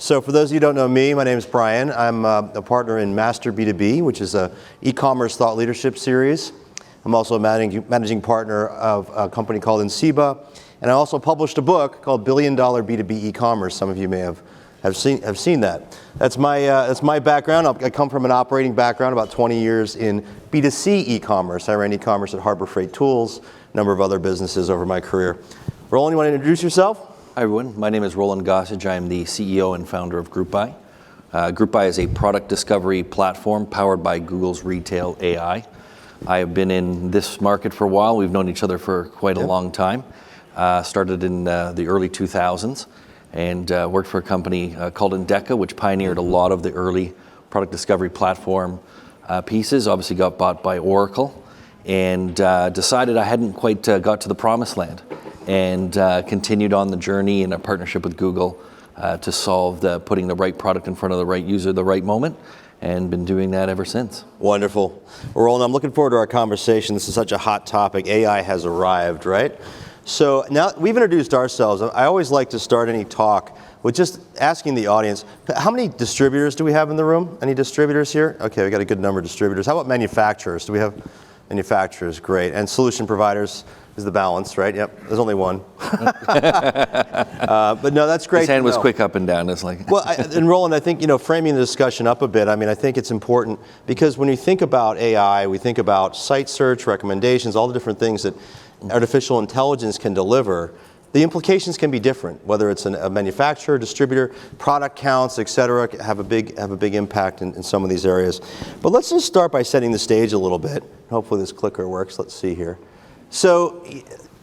So for those of you who don't know me, my name is Brian. I'm a partner in Master B2B, which is a e-commerce thought leadership series. I'm also a managing partner of a company called Insiba, and I also published a book called $1 Billion B2B E-commerce. Some of you may have seen that. That's my background. I come from an operating background, about 20 years in B2C e-commerce. I ran e-commerce at Harbor Freight Tools, a number of other businesses over my career. Roland, you want to introduce yourself? Hi everyone, my name is Roland Gossage. I am the CEO and founder of GroupBy. GroupBy is a product discovery platform powered by Google's retail AI. I have been in this market for a while. We've known each other for quite a long time. Started in the early 2000s and worked for a company called Endeca, which pioneered a lot of the early product discovery platform pieces. Obviously got bought by Oracle and decided I hadn't quite got to the promised land, and continued on the journey in a partnership with Google to solve putting the right product in front of the right user at the right moment, and been doing that ever since. Wonderful. Roland, I'm looking forward to our conversation. This is such a hot topic. AI has arrived, right? So now we've introduced ourselves. I always like to start any talk with just asking the audience, how many distributors do we have in the room? Any distributors here? Okay, we got a good number of distributors. How about manufacturers? Do we have manufacturers? Great. And solution providers is the balance, right? Yep, there's only one. But no, that's great. His hand was quick up and down. It's like. Well, and Roland, I think, framing the discussion up a bit, I think it's important because when you think about AI, we think about site search, recommendations, all the different things that artificial intelligence can deliver. The implications can be different, whether it's a manufacturer, distributor, product counts, et cetera, have a big impact in some of these areas. But let's just start by setting the stage a little bit. Hopefully this clicker works. Let's see here. So,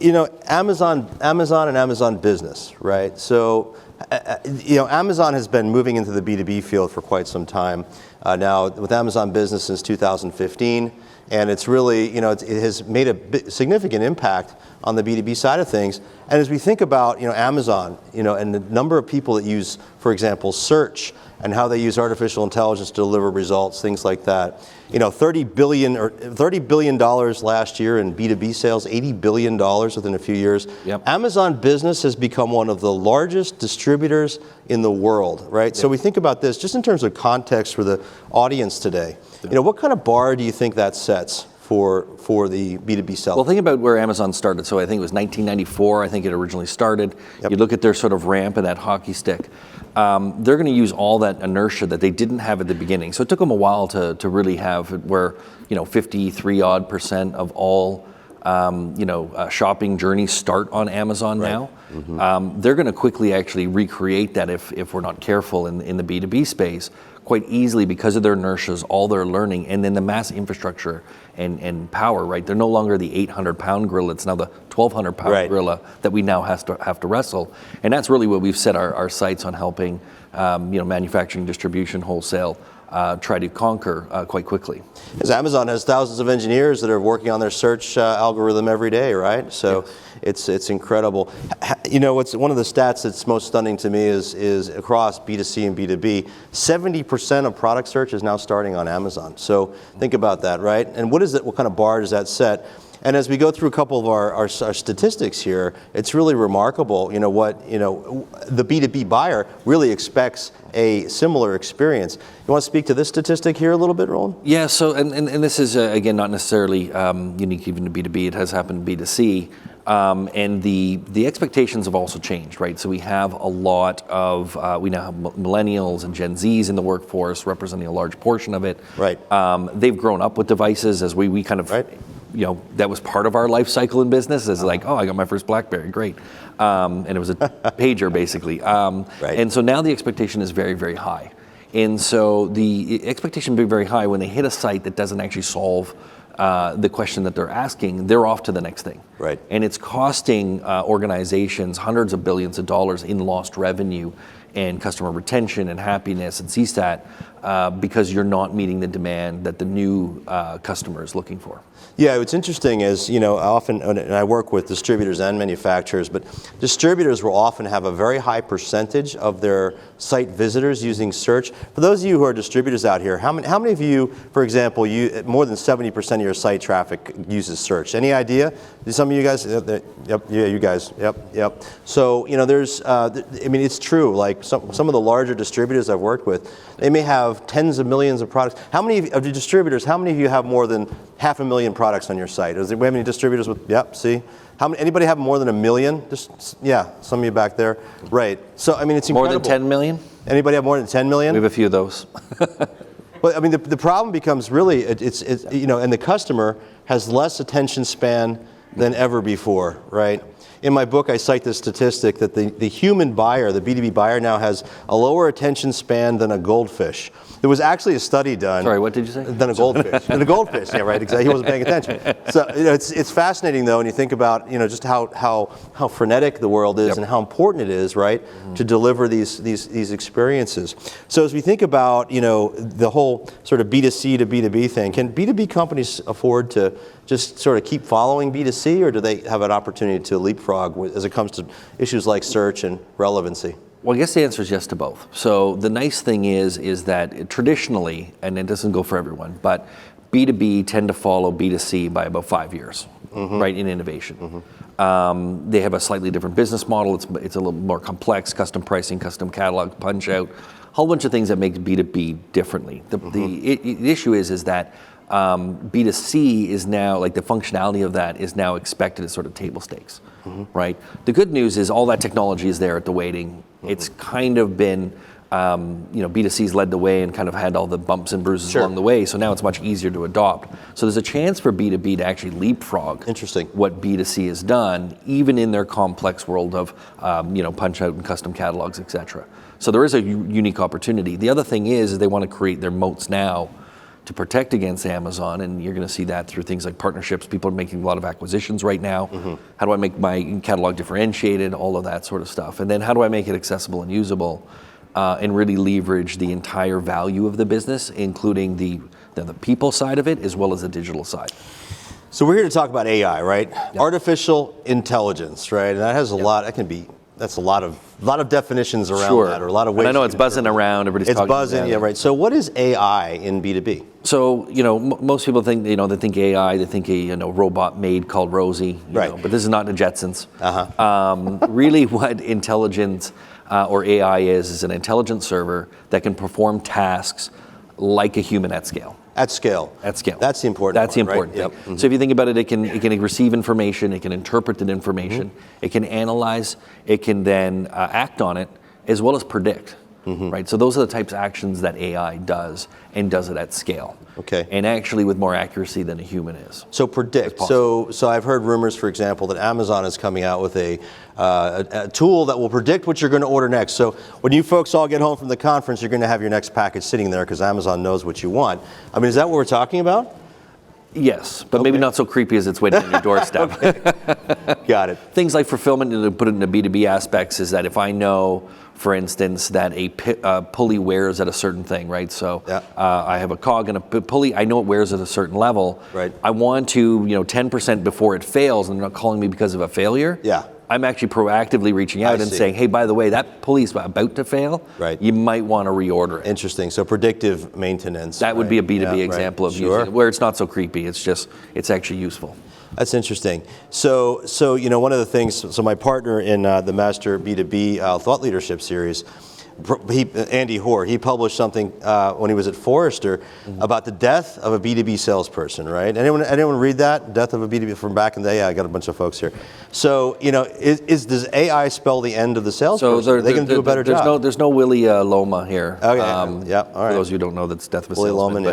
Amazon and Amazon Business, right? So, Amazon has been moving into the B2B field for quite some time now with Amazon Business since 2015. And it's really, it has made a significant impact on the B2B side of things. And as we think about, Amazon, and the number of people that use, for example, search and how they use artificial intelligence to deliver results, things like that. $30 billion last year in B2B sales, $80 billion within a few years. Yep. Amazon Business has become one of the largest distributors in the world, right? Yep. So we think about this just in terms of context for the audience today. What kind of bar do you think that sets for the B2B seller? Well, think about where Amazon started. So I think it was 1994, I think it originally started. Yep. You look at their sort of ramp and that hockey stick. They're going to use all that inertia that they didn't have at the beginning. So it took them a while to really have where, 53% of all, shopping journeys start on Amazon now. Mm-hmm. They're going to quickly actually recreate that if we're not careful in the B2B space quite easily because of their inertias, all their learning, and then the mass infrastructure and power, right? They're no longer the 800-pound gorilla. It's now the 1,200-pound gorilla that we now have to wrestle. And that's really what we've set our sights on helping, manufacturing, distribution, wholesale, try to conquer quite quickly. Because Amazon has thousands of engineers that are working on their search algorithm every day, right? So yes. It's incredible. What's one of the stats that's most stunning to me is across B2C and B2B, 70% of product search is now starting on Amazon. So think about that, right? And what kind of bar does that set? And as we go through a couple of our statistics here, it's really remarkable, the B2B buyer really expects a similar experience. You want to speak to this statistic here a little bit, Roland? Yeah, so, and this is, again, not necessarily unique even to B2B, it has happened to B2C. And the expectations have also changed, right? So we have a lot of, we now have millennials and Gen Zs in the workforce representing a large portion of it. Right. They've grown up with devices as we kind of, that was part of our life cycle in business. It's like, I got my first BlackBerry, great. And it was a pager basically. And so now the expectation is very, very high. And so the expectation being very high, when they hit a site that doesn't actually solve the question that they're asking, they're off to the next thing. Right. And it's costing organizations hundreds of billions of dollars in lost revenue and customer retention and happiness and CSAT because you're not meeting the demand that the new customer is looking for. Yeah, what's interesting is, often, and I work with distributors and manufacturers, but distributors will often have a very high percentage of their site visitors using search. For those of you who are distributors out here, how many of you, for example, more than 70% of your site traffic uses search? Any idea? Some of you guys? Yep, yeah, you guys. Yep. So, there's, it's true. Like some of the larger distributors I've worked with, they may have tens of millions of products. How many of the distributors, how many of you have more than 500,000 products on your site? Do we have any distributors with, see? Anybody have more than 1 million? Yeah, some of you back there. Right. So, it's incredible. More than 10 million? Anybody have more than 10 million? We have a few of those. Well, the problem becomes really, and the customer has less attention span than ever before, right? In my book, I cite the statistic that the human buyer, the B2B buyer now has a lower attention span than a goldfish. There was actually a study done. Sorry, what did you say? Than a goldfish. Than a goldfish, yeah, right, exactly. He wasn't paying attention. So, it's fascinating, though, when you think about, just how frenetic the world is and how important it is, right, to deliver these experiences. So as we think about, the whole sort of B2C to B2B thing, can B2B companies afford to just sort of keep following B2C, or do they have an opportunity to leapfrog as it comes to issues like search and relevancy? Well, I guess the answer is yes to both. So the nice thing is that traditionally, and it doesn't go for everyone, but B2B tend to follow B2C by about 5 years, right, in innovation. They have a slightly different business model. It's a little more complex, custom pricing, custom catalog, punch out, a whole bunch of things that make B2B differently. The issue is that B2C is now, like the functionality of that is now expected as sort of table stakes, right? The good news is all that technology is there at the waiting. It's kind of been, B2C's led the way and kind of had all the bumps and bruises along the way, so now it's much easier to adopt. So there's a chance for B2B to actually leapfrog what B2C has done, even in their complex world of, punch out and custom catalogs, et cetera. So there is a unique opportunity. The other thing is they want to create their moats now to protect against Amazon, and you're going to see that through things like partnerships. People are making a lot of acquisitions right now. How do I make my catalog differentiated? All of that sort of stuff. And then how do I make it accessible and usable, and really leverage the entire value of the business, including the people side of it as well as the digital side. So we're here to talk about AI, right? Artificial intelligence, right? And that has a lot. That's a lot of definitions around that, or a lot of ways. And I know it's buzzing around. Everybody's talking about it. It's buzzing, yeah, right. So what is AI in B2B? So most people think they think AI, they think a robot maid called Rosie, right? But this is not the Jetsons. Really, what intelligence or AI is an intelligent server that can perform tasks like a human at scale. At scale. At scale. That's the important That's the part, important right? thing. So if you think about it, it can receive information, it can interpret that information, it can analyze, it can then act on it, as well as predict. Right? So those are the types of actions that AI does, and does it at scale. Okay. And actually with more accuracy than a human is. So predict. So I've heard rumors, for example, that Amazon is coming out with a tool that will predict what you're going to order next. So when you folks all get home from the conference, you're going to have your next package sitting there because Amazon knows what you want. Is that what we're talking about? Yes, but maybe not so creepy as it's waiting on your doorstep. Got it. Things like fulfillment, to put it into B2B aspects, is that if I know, for instance, that a pulley wears at a certain thing, right? So I have a cog and a pulley, I know it wears at a certain level. Right. I want to, 10% before it fails, and they're not calling me because of a failure. Yeah. I'm actually proactively reaching out and saying, hey, by the way, that pulley's about to fail. Right. You might want to reorder it. Interesting. So predictive maintenance. That would be a B2B example of using it, where it's not so creepy. It's actually useful. That's interesting. So one of the things, my partner in the Master B2B Thought Leadership Series, Andy Hoare, he published something when he was at Forrester about the death of a B2B salesperson, right? Anyone read that? Death of a B2B from back in the day? Yeah, I got a bunch of folks here. So, does AI spell the end of the salesperson? So they can do a better job. There's no Willy Loma here. Okay, all right. For those of you who don't know, that's death of a Willy salesman.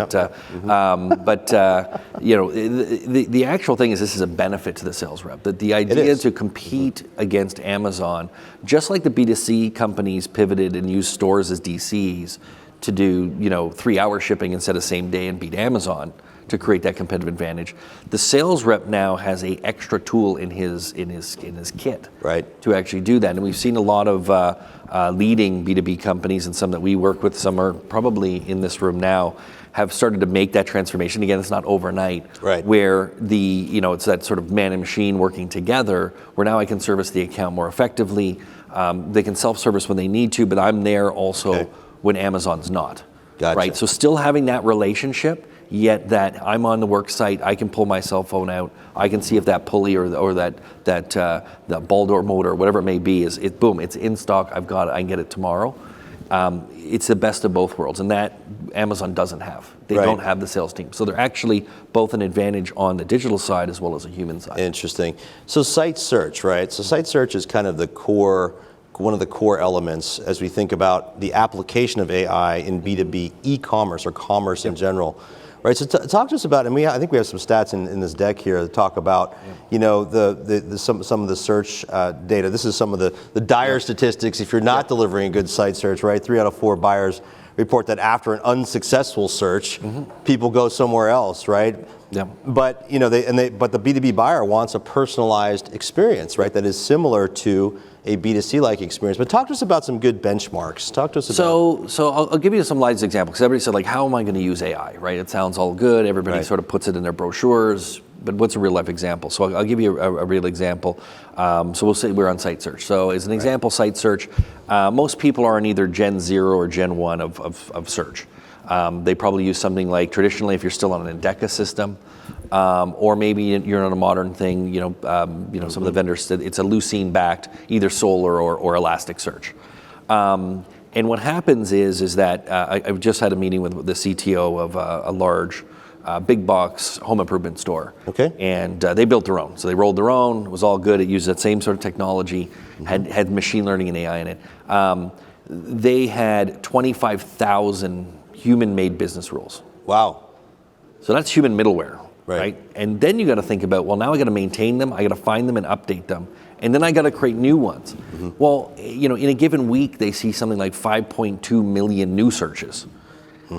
The actual thing is this is a benefit to the sales rep. That the idea to compete against Amazon, just like the B2C companies pivoted and used stores as DCs to do 3-hour shipping instead of same day and beat Amazon. to create that competitive advantage. The sales rep now has a extra tool in his kit, right, to actually do that. And we've seen a lot of leading B2B companies, and some that we work with, some are probably in this room now, have started to make that transformation. Again, it's not overnight, right, where it's that sort of man and machine working together, where now I can service the account more effectively. They can self-service when they need to, but I'm there also when Amazon's not. Gotcha. Right? So still having that relationship, yet that I'm on the work site, I can pull my cell phone out, I can see if that pulley or that ball door motor, whatever it may be, boom, it's in stock, I've got it, I can get it tomorrow. It's the best of both worlds, and that Amazon doesn't have. They don't have the sales team. So they're actually both an advantage on the digital side as well as a human side. Interesting. So site search, right? So site search is kind of one of the core elements as we think about the application of AI in B2B e-commerce or commerce in general. Right, so talk to us about, and I think we have some stats in this deck here that talk about, some of the search data. This is some of the dire statistics. If you're not delivering a good site search, right, 3 out of 4 buyers report that after an unsuccessful search, people go somewhere else, right? Yeah. But but the B2B buyer wants a personalized experience, right? That is similar to a B2C-like experience. But talk to us about some good benchmarks. Talk to us about. So I'll give you some light examples, because everybody said, like, how am I going to use AI, right? It sounds all good. Everybody sort of puts it in their brochures, but what's a real life example? So I'll give you a real example. So we'll say we're on site search. So as an example, site search, most people are in either Gen 0 or Gen 1 of search. They probably use something like, traditionally, if you're still on an Endeca system, or maybe you're on a modern thing, some of the vendors, it's a Lucene-backed, either Solar or Elasticsearch. And what happens is that I've just had a meeting with the CTO of a large big box home improvement store. Okay. And they built their own. So they rolled their own, it was all good. It used that same sort of technology, had machine learning and AI in it. They had 25,000 human-made business rules. Wow. So that's human middleware, right? And then you got to think about, well, now I got to maintain them, I got to find them and update them, and then I got to create new ones. Well, in a given week, they see something like 5.2 million new searches.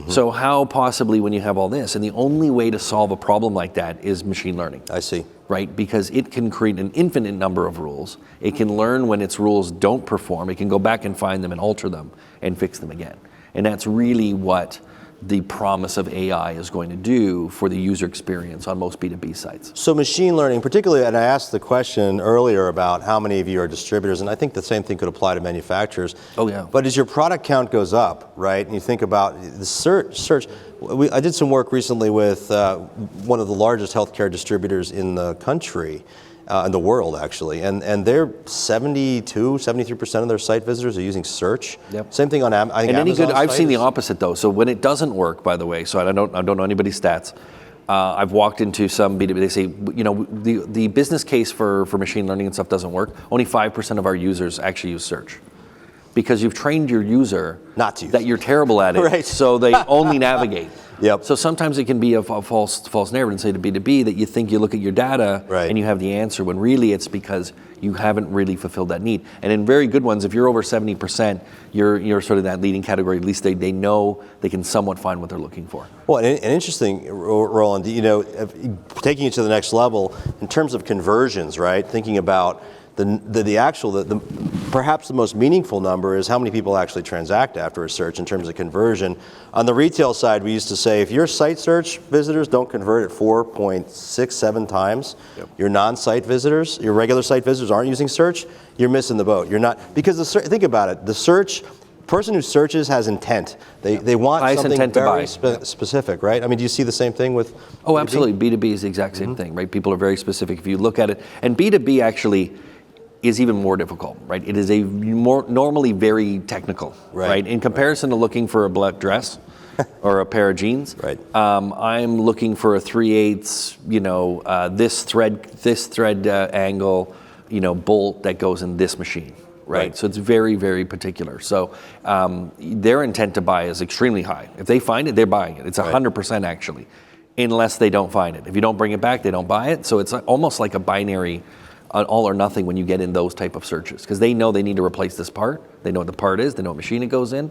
So how possibly, when you have all this, and the only way to solve a problem like that is machine learning. I see. Right, because it can create an infinite number of rules. It can learn when its rules don't perform. It can go back and find them and alter them and fix them again. And that's really what the promise of AI is going to do for the user experience on most B2B sites. So machine learning, particularly, and I asked the question earlier about how many of you are distributors, and I think the same thing could apply to manufacturers. Oh, yeah. But as your product count goes up, right, and you think about the search, I did some work recently with one of the largest healthcare distributors in the country, in the world, actually, and they're 73% of their site visitors are using search. Yep. Same thing on I think Amazon. I've seen the opposite, though. So when it doesn't work, by the way, so I don't know anybody's stats. I've walked into some B2B. They say, the business case for machine learning and stuff doesn't work. Only 5% of our users actually use search, because you've trained your user not to use that you're terrible at it, right. So they only navigate. Yep. So sometimes it can be a false narrative and say to B2B that you think you look at your data and you have the answer, when really it's because you haven't really fulfilled that need. And in very good ones, if you're over 70%, you're sort of that leading category. At least they know they can somewhat find what they're looking for. Well, and interesting, Roland, taking it to the next level in terms of conversions, right? Thinking about the perhaps the most meaningful number is how many people actually transact after a search in terms of conversion. On the retail side, we used to say if your site search visitors don't convert at 4.67 times, your non-site visitors, your regular site visitors aren't using search, you're missing the boat. You're not, because think about it, the search person who searches has intent. They want something very specific, right? I mean, do you see the same thing with Oh, B2B? Absolutely. B2B is the exact same thing, right? People are very specific if you look at it. And B2B actually is even more difficult, right? It is normally very technical, right? In comparison to looking for a black dress or a pair of jeans, I'm looking for a 3/8, this thread angle, bolt that goes in this machine, right? So it's very, very particular. So their intent to buy is extremely high. If they find it, they're buying it. It's 100% actually, unless they don't find it. If you don't bring it back, they don't buy it. So it's almost like a binary, all or nothing when you get in those type of searches, because they know they need to replace this part. They know what the part is. They know what machine it goes in.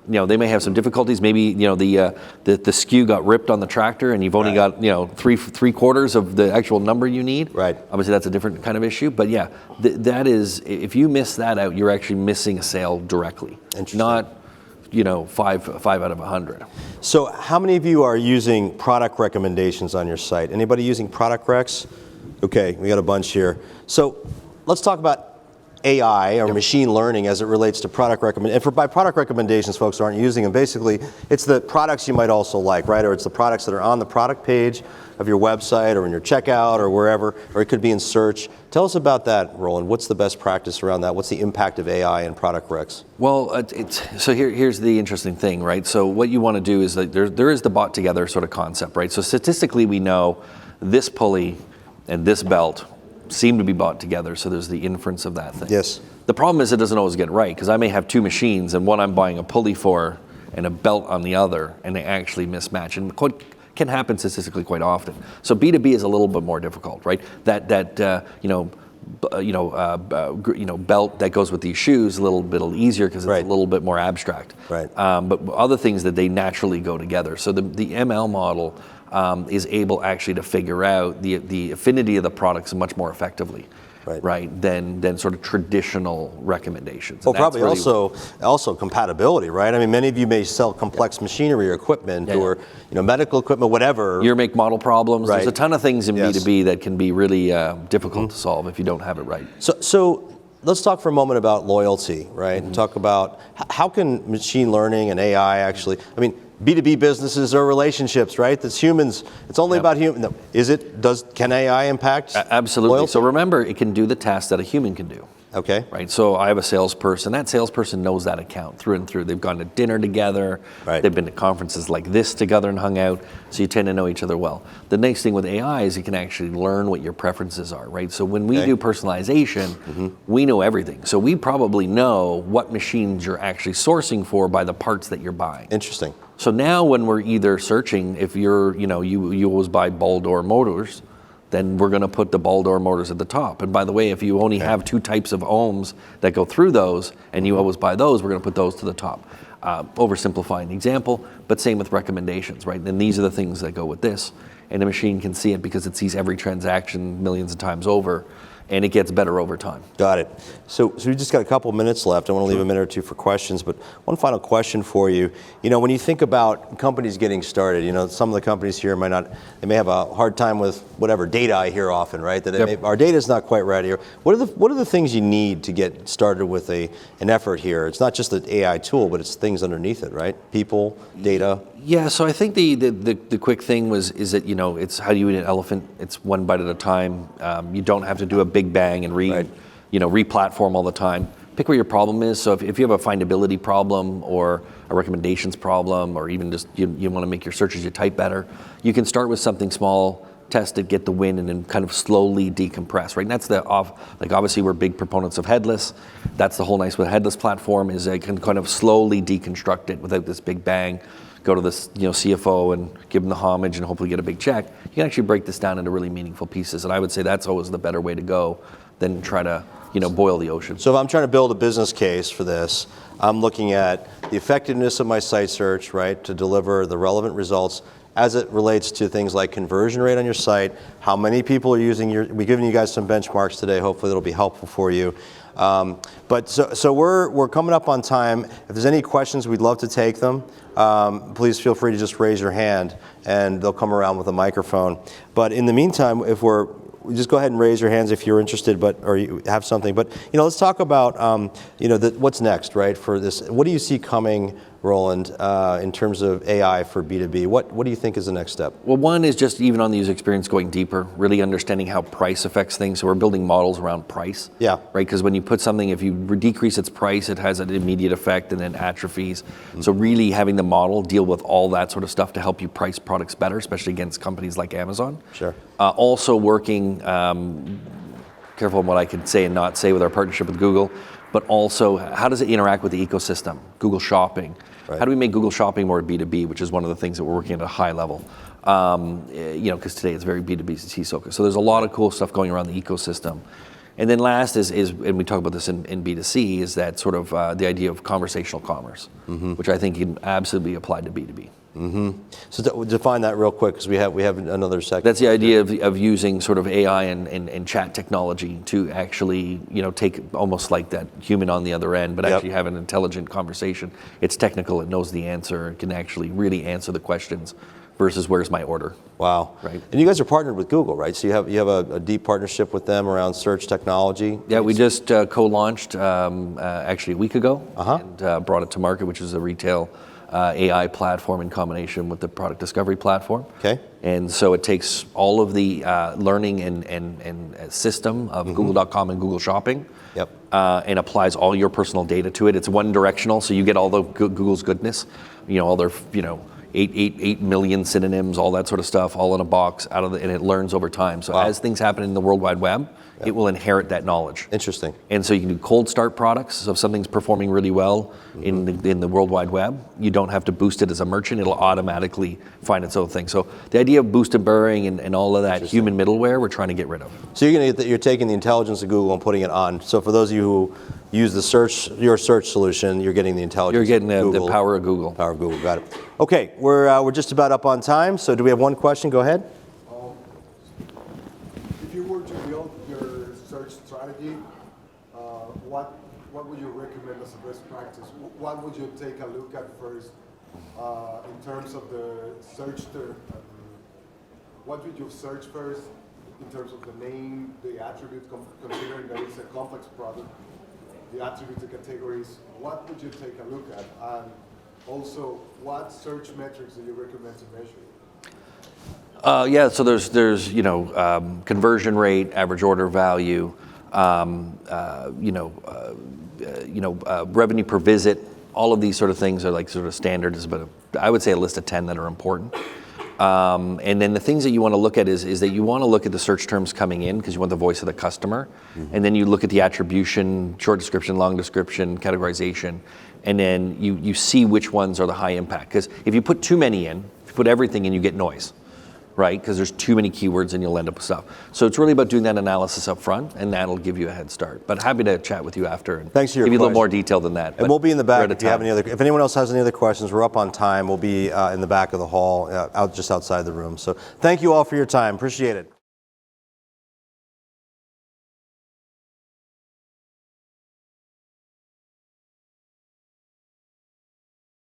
they may have some difficulties. Maybe the SKU got ripped on the tractor, and you've only got three quarters of the actual number you need. Right. Obviously, that's a different kind of issue. But yeah, that is, if you miss that out, you're actually missing a sale directly. Interesting. Not 5 out of 100. So how many of you are using product recommendations on your site? Anybody using product recs? Okay, we got a bunch here. So let's talk about AI or machine learning as it relates to product recommendations. And by product recommendations, folks aren't using them. Basically, it's the products you might also like, right? Or it's the products that are on the product page of your website or in your checkout or wherever, or it could be in search. Tell us about that, Roland. What's the best practice around that? What's the impact of AI in product recs? Well, here's the interesting thing, right? So what you want to do is that there is the bought together sort of concept, right? So statistically, we know this pulley and this belt seem to be bought together, so there's the inference of that thing. Yes. The problem is it doesn't always get right, because I may have two machines, and one I'm buying a pulley for and a belt on the other, and they actually mismatch, and can happen statistically quite often. So B2B is a little bit more difficult, right? That belt that goes with these shoes a little bit easier because it's a little bit more abstract. Right. But other things that they naturally go together. So the ML model is able actually to figure out the affinity of the products much more effectively, right? Than sort of traditional recommendations. Well, probably also compatibility, right? I mean, many of you may sell complex machinery or equipment or medical equipment, whatever. Your make model problems. Right. There's a ton of things in B2B that can be really difficult to solve if you don't have it right. So let's talk for a moment about loyalty, right? And talk about how can machine learning and AI actually, I mean, B2B businesses are relationships, right? That's humans. It's only about human. No. Can AI impact? Absolutely. loyalty? So remember, it can do the tasks that a human can do. Okay. Right. So I have a salesperson. That salesperson knows that account through and through. They've gone to dinner together. Right. They've been to conferences like this together and hung out. So you tend to know each other well. The nice thing with AI is it can actually learn what your preferences are, right? So when we do personalization, we know everything. So we probably know what machines you're actually sourcing for by the parts that you're buying. Interesting. So now when we're either searching, if you're, you always buy ball door motors, then we're going to put the ball door motors at the top. And by the way, if you only have two types of ohms that go through those, and you always buy those, we're going to put those to the top. Oversimplifying the example, but same with recommendations, right? And these are the things that go with this. And the machine can see it because it sees every transaction millions of times over, and it gets better over time. Got it. So we just got a couple minutes left. I want to leave a minute or two for questions, but one final question for you. When you think about companies getting started, some of the companies here they may have a hard time with whatever data I hear often, right? That our data is not quite ready. What are the things you need to get started with an effort here? It's not just the AI tool, but it's things underneath it, right? People, data. Yeah, so I think the quick thing is that it's how do you eat an elephant? It's one bite at a time. You don't have to do a big bang and re-platform all the time. Pick where your problem is. So if you have a findability problem or a recommendations problem, or even just you want to make your searches you type better, you can start with something small, test it, get the win, and then kind of slowly decompress. Right, and that's obviously we're big proponents of headless. That's the whole nice with a headless platform is it can kind of slowly deconstruct it without this big bang. Go to the CFO and give them the homage and hopefully get a big check. You can actually break this down into really meaningful pieces, and I would say that's always the better way to go than try to boil the ocean. So if I'm trying to build a business case for this, I'm looking at the effectiveness of my site search, right, to deliver the relevant results as it relates to things like conversion rate on your site, how many people are using we've given you guys some benchmarks today. Hopefully that'll be helpful for you. But we're coming up on time. If there's any questions, we'd love to take them. Please feel free to just raise your hand, and they'll come around with a microphone. But in the meantime, just go ahead and raise your hands if you're interested, or you have something. But let's talk about what's next, right? For this, what do you see coming, Roland, in terms of AI for B2B? What do you think is the next step? Well, one is just even on the user experience going deeper, really understanding how price affects things. So we're building models around price. Yeah. Right, because when you put something, if you decrease its price, it has an immediate effect and then atrophies. So really having the model deal with all that sort of stuff to help you price products better, especially against companies like Amazon. Sure. Also working, careful on what I could say and not say with our partnership with Google, but also how does it interact with the ecosystem? Google Shopping. Right. How do we make Google Shopping more B2B, which is one of the things that we're working at a high level? Because today it's very B2B focused. So there's a lot of cool stuff going around the ecosystem. And then last is and we talk about this in B2C, is that sort of the idea of conversational commerce, which I think can absolutely apply to B2B. So define that real quick, because we have another second. That's the idea of using sort of AI and chat technology to actually, take almost like that human on the other end, but actually have an intelligent conversation. It's technical, it knows the answer, it can actually really answer the questions versus where's my order. Wow. Right. And you guys are partnered with Google, right? So you have a deep partnership with them around search technology. Yeah, we just co-launched actually a week ago and brought it to market, which is a retail AI platform in combination with the product discovery platform. Okay. And so it takes all of the learning and system of Google.com and Google Shopping. Yep. And applies all your personal data to it. It's one directional, so you get all the Google's goodness, all their 8 million synonyms, all that sort of stuff, all in a box and it learns over time. So as things happen in the World Wide Web, it will inherit that knowledge. Interesting. And so you can do cold start products. So if something's performing really well in the World Wide Web, you don't have to boost it as a merchant. It'll automatically find its own thing. So the idea of boost and burring and all of that human middleware, we're trying to get rid of. So you're taking the intelligence of Google and putting it on. So for those of you who use your search solution, you're getting the intelligence. You're getting of Google. the power of Google. Power of Google. Got it. Okay, we're just about up on time. So do we have one question? Go ahead. If you were to build your search strategy, what would you recommend as a best practice? What would you take a look at first in terms of the search term? What would you search first in terms of the name, the attributes, considering that it's a complex product, the attributes, the categories? What would you take a look at? And also, what search metrics do you recommend to measure? So there's conversion rate, average order value, revenue per visit. All of these sort of things are like sort of standards, but I would say a list of 10 that are important. And then the things that you want to look at is that you want to look at the search terms coming in because you want the voice of the customer. And then you look at the attribution, short description, long description, categorization, and then you see which ones are the high impact. Because if you put too many in, if you put everything in, you get noise, right? Because there's too many keywords and you'll end up with stuff. So it's really about doing that analysis up front, and that'll give you a head start. But happy to chat with you after and Thanks for your give you a little question. more detail than that. And we'll be in the back if you have if anyone else has any other questions. We're up on time. We'll be in the back of the hall, just outside the room. So thank you all for your time. Appreciate it.